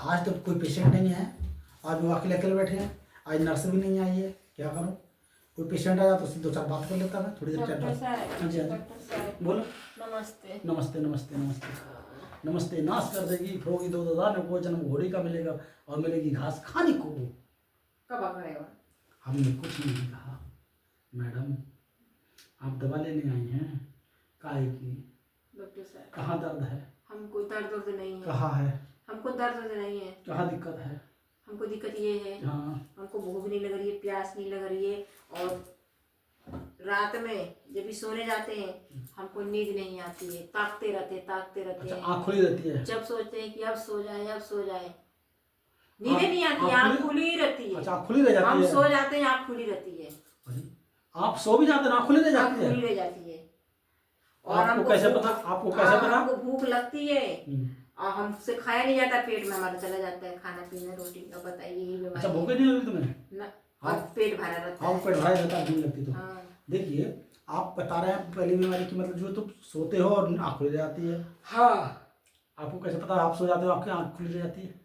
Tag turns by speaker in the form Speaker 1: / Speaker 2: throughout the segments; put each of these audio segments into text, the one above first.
Speaker 1: आज तो कोई पेशेंट नहीं है, आज वो अकेले अकेले बैठे हैं, आज नर्स भी नहीं आई है, क्या करूँ? कोई पेशेंट आया तो उससे 2-4 बात कर लेता मैं, थोड़ी देर चल रहा। हाँ जी, हाँ जी, बोलो।
Speaker 2: नमस्ते
Speaker 1: नमस्ते नमस्ते नमस्ते नमस्ते। नाश कर देगी फ्रोगी दो दादा को जन्म घोड़ी का मिलेगा और मिलेगी घास खाने को।
Speaker 2: कब आ गए?
Speaker 1: हमने कुछ नहीं कहा मैडम, आप दवा लेने आई हैं काहे की?
Speaker 2: डॉक्टर साहब
Speaker 1: कहाँ दर्द है?
Speaker 2: हमको दर्द नहीं है।
Speaker 1: कहाँ है?
Speaker 2: हमको दर्द नहीं है।
Speaker 1: कहाँ दिक्कत है?
Speaker 2: हमको दिक्कत ये है,
Speaker 1: हाँ,
Speaker 2: हमको भूख नहीं लग रही है, प्यास नहीं लग रही है, और रात में जब भी सोने जाते हैं हमको नींद नहीं आती है, ताकते रहते
Speaker 1: अच्छा,
Speaker 2: हैं।
Speaker 1: आँख खुली रहती है?
Speaker 2: जब सोचते हैं कि अब सो जाए नींद नहीं आती, आँख खुली रहती है।
Speaker 1: अच्छा, आँख खुली रह जाती
Speaker 2: हम
Speaker 1: है?
Speaker 2: सो जाते हैं, आँख खुली रहती है।
Speaker 1: अरे, आप सो भी जाते हैं, आँख खुली रह
Speaker 2: आँख
Speaker 1: जाती है?
Speaker 2: खुली रह जाती है। और
Speaker 1: आपको कैसे पता? आपको कैसे पता?
Speaker 2: हमको भूख लगती है और हमसे खाया नहीं जाता, पेट में हमारा चला जाता है खाना पीना रोटी का। बताइए यही बीमारी।
Speaker 1: अच्छा, भूख नहीं लगी तुम्हें?
Speaker 2: ना, और पेट भरा रहता
Speaker 1: हाँ,
Speaker 2: है।
Speaker 1: पेट भरा रहता है, भूख लगती तो।
Speaker 2: हाँ।
Speaker 1: देखिए, आप बता रहे हैं पहली बीमारी की, मतलब जो तुम सोते हो और आँख खुली रह जाती है।
Speaker 2: हाँ।
Speaker 1: आपको कैसे पता? आप सो जाते हो आपकी आँख खुली रह जाती है?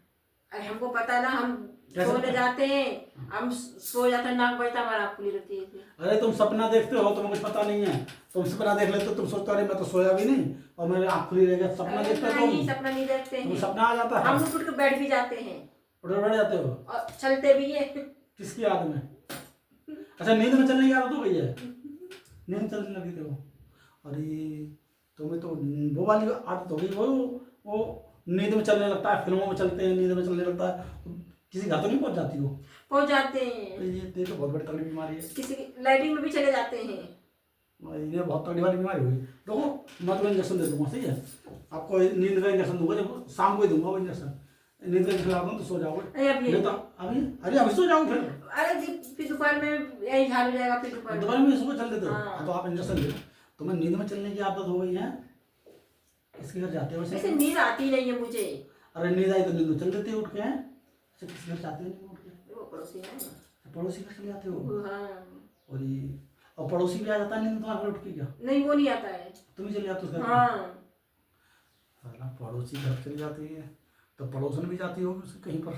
Speaker 2: अरे हमको पता ना, हम
Speaker 1: कैसे
Speaker 2: सोने
Speaker 1: पता?
Speaker 2: जाते हैं, हम सो जाते हैं, नाक बजता हमारा आँख खुली रहती है।
Speaker 1: अरे तुम सपना देखते हो, तुम्हें कुछ पता नहीं है। तुम सपना देख लेते हो, तुम सोचते हो अरे मैं तो सोया भी नहीं और मेरी आँख खुली रह गई। सपना देखते हो
Speaker 2: नहीं,
Speaker 1: तुम?
Speaker 2: सपना नहीं देखते
Speaker 1: तुम
Speaker 2: हैं।
Speaker 1: सपना आ जाता है?
Speaker 2: हम उठ के बैठ भी जाते हैं
Speaker 1: उठ बैठ जाते हो
Speaker 2: और चलते भी है।
Speaker 1: किसकी याद में? अच्छा, नींद में चलने की आदत हो गई है? नींद चलने लगी थी वो? अरे तुम्हें तो वो वाली आदत हो गई, वो नींद में चलने लगता है, फिल्मों में चलते हैं, नींद में चलने लगता है। किसी घर तो नहीं पहुंच जाती हो?
Speaker 2: पहुंच जाते हैं।
Speaker 1: ये तो बहुत बड़ी तगड़ी बीमारी है।
Speaker 2: किसी लाइटिंग में भी चले जाते हैं।
Speaker 1: ये बहुत तगड़ी वाली बीमारी हुई। देखो, मैं तुम्हें इंजेक्शन दे दूंगा, सही है? आपको नींद का इंजेक्शन दूंगा, जब शाम को ही दूंगा वो इंजेक्शन। नींद का इंजेक्शन दूंगा तो सो जाओगे।
Speaker 2: अरे
Speaker 1: अभी सो जाओगे फिर?
Speaker 2: फिर दोपहर में यही झाड़ हो जाएगा, फिर
Speaker 1: दोपहर में सुबह चल देते हो?
Speaker 2: हाँ।
Speaker 1: तो आप इंजेक्शन दो। तुम्हें नींद में चलने की आदत हो गई है, इसके घर जाते हो
Speaker 2: वैसे नींद आती नहीं है मुझे।
Speaker 1: अरे नींद आई तो नींद में चल देते हो उठ के? अच्छा, किसी घर जाते हो नहीं उठ के?
Speaker 2: वो पड़ोसी है।
Speaker 1: पड़ोसी घर चले जाते हो?
Speaker 2: हाँ।
Speaker 1: और पड़ोसी भी आ जाता है नींद में तुम्हारे घर उठ के क्या?
Speaker 2: नहीं, वो नहीं आता है।
Speaker 1: तुम ही चले जाते हो उसके घर?
Speaker 2: हाँ।
Speaker 1: साला पड़ोसी घर चली जाती है तो पड़ोसन भी जाती होगी उसके कहीं पर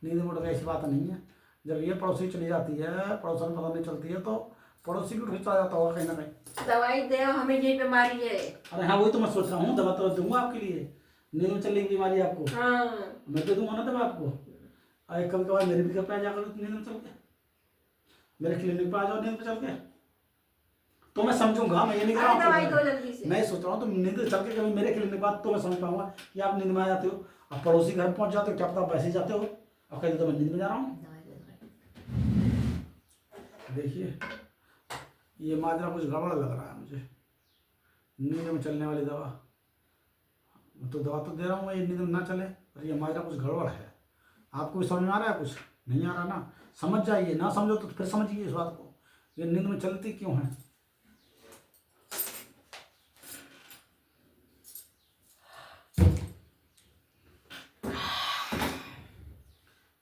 Speaker 1: नींद में उठ गई, ऐसी बात नहीं है। जब ये पड़ोसी चली जाती है, पड़ोसन पता नहीं चलती है, तो पड़ोसी भी उठ के चला जाता होगा कहीं ना कहीं।
Speaker 2: दवाई दे, हमें ये बीमारी है।
Speaker 1: अरे हाँ, वही तो मैं सोच रहा हूँ, दवा तो दूंगा आपके लिए। नींद में चलने की बीमारी है आपको?
Speaker 2: हाँ।
Speaker 1: मैं तो दूंगा ना दवा आपको। अरे कभी कभार मेरे भी घर पे आ जाकर नींद में चल के, मेरे क्लिनिक पे आ जाओ नींद में चल के, तो मैं समझूंगा। मैं ये नहीं कह रहा
Speaker 2: दवाई
Speaker 1: हूँ,
Speaker 2: दो जल्दी से।
Speaker 1: मैं सोच रहा हूँ तुम नींद में चल के कभी मेरे क्लिनिक बाद तो मैं समझ पाऊंगा कि आप नींद में आ जाते हो। अब पड़ोसी घर पहुंच जाते हो, क्या पता वैसे ही जाते हो और कहते तो मैं नींद में जा रहा हूँ। देखिए, ये माजरा कुछ गड़बड़ लग रहा है मुझे। नींद में चलने वाली दवा, तो दवा तो दे रहा हूँ मैं, ये नींद में ना चले, और ये माजरा कुछ गड़बड़ है। आपको भी समझ में आ रहा है? कुछ नहीं आ रहा ना? समझ जाइए, ना समझो तो फिर समझिए इस बात को, ये नींद में चलती क्यों है।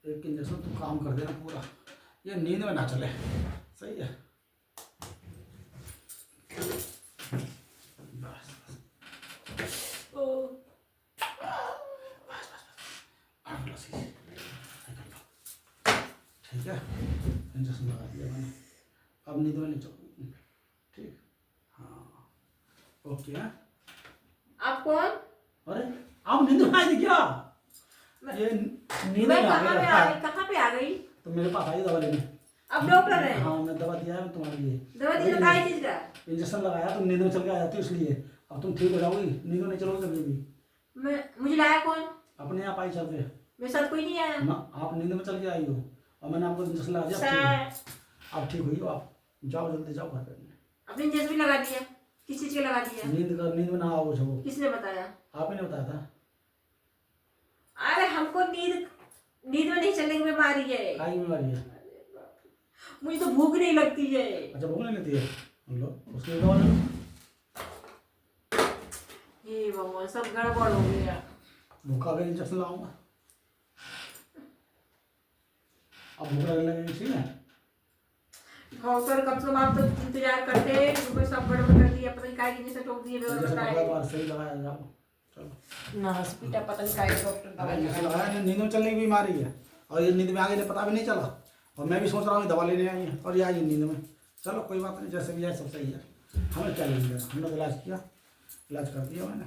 Speaker 1: एक इंजेक्शन तो काम कर देना पूरा, ये नींद में ना चले, सही है? बस ठीक है, इंजेक्शन लगा दिया मैंने, अब नींद में नहीं चलो। ठीक, हाँ, ओके। है
Speaker 2: आप कौन?
Speaker 1: अरे आप नींद में आई थी क्या? ये नींद में आ गई।
Speaker 2: कहाँ पे आ गई?
Speaker 1: तो मेरे पास आई दवा लेने।
Speaker 2: अब डॉक्टर है?
Speaker 1: हाँ, मैं दवा दिया है तुम्हारे लिए।
Speaker 2: दवा दी तो काय चीज का?
Speaker 1: इंजेक्शन लगाया, तुम नींद में चल के आ जाती हो इसलिए। अब तुम ठीक हो जाओगी, नींद में नहीं चलोगे कभी भी।
Speaker 2: मुझे लाया कौन?
Speaker 1: अपने आप आई चल के।
Speaker 2: मेरे साथ कोई नहीं आया
Speaker 1: ना, आप नींद में चल के आई हो और मैंने आपको इंजेक्शन लगा दिया। आप ठीक हुई हो, आप जाओ जल्दी जाओ घर पे।
Speaker 2: अपने इंजेक्शन भी लगा दिया? किस चीज का लगा दिया?
Speaker 1: नींद में ना आओ जो।
Speaker 2: किसने बताया?
Speaker 1: आपने ने बताया था।
Speaker 2: अरे हमको नींद में नहीं चलने की बीमारी है।
Speaker 1: क्या बीमारी है?
Speaker 2: मुझे तो भूख नहीं लगती है।
Speaker 1: अच्छा, भूख नहीं लगती है? लो उसके लिए दवा ले लो।
Speaker 2: हे भगवान, सब गड़बड़ हो गया।
Speaker 1: भूखा का इंजेक्शन लगाऊंगा, अब भूख लगने लगेगी, ठीक है?
Speaker 2: डॉक्टर कम से कम आप तो इंतजार करते हैं, सब गड़बड़ कर दिया, पता नहीं काय की जैसे टोक दिए
Speaker 1: इंजेक्शन लगाया तो सही लगाया जाओ। चलो।
Speaker 2: ना हॉस्पिटल पता नहीं काय डॉक्टर दवा
Speaker 1: ऐसे लगाया, नींद में चलने की बीमारी है और ये नींद में आ गई पता भी नहीं चला, और मैं भी सोच रहा हूँ दवा लेने आई है और ये आई नींद में। चलो कोई बात नहीं, जैसे भी आए सब सही है, हमें क्या लेंगे, हमने तो इलाज किया, इलाज कर दिया मैंने।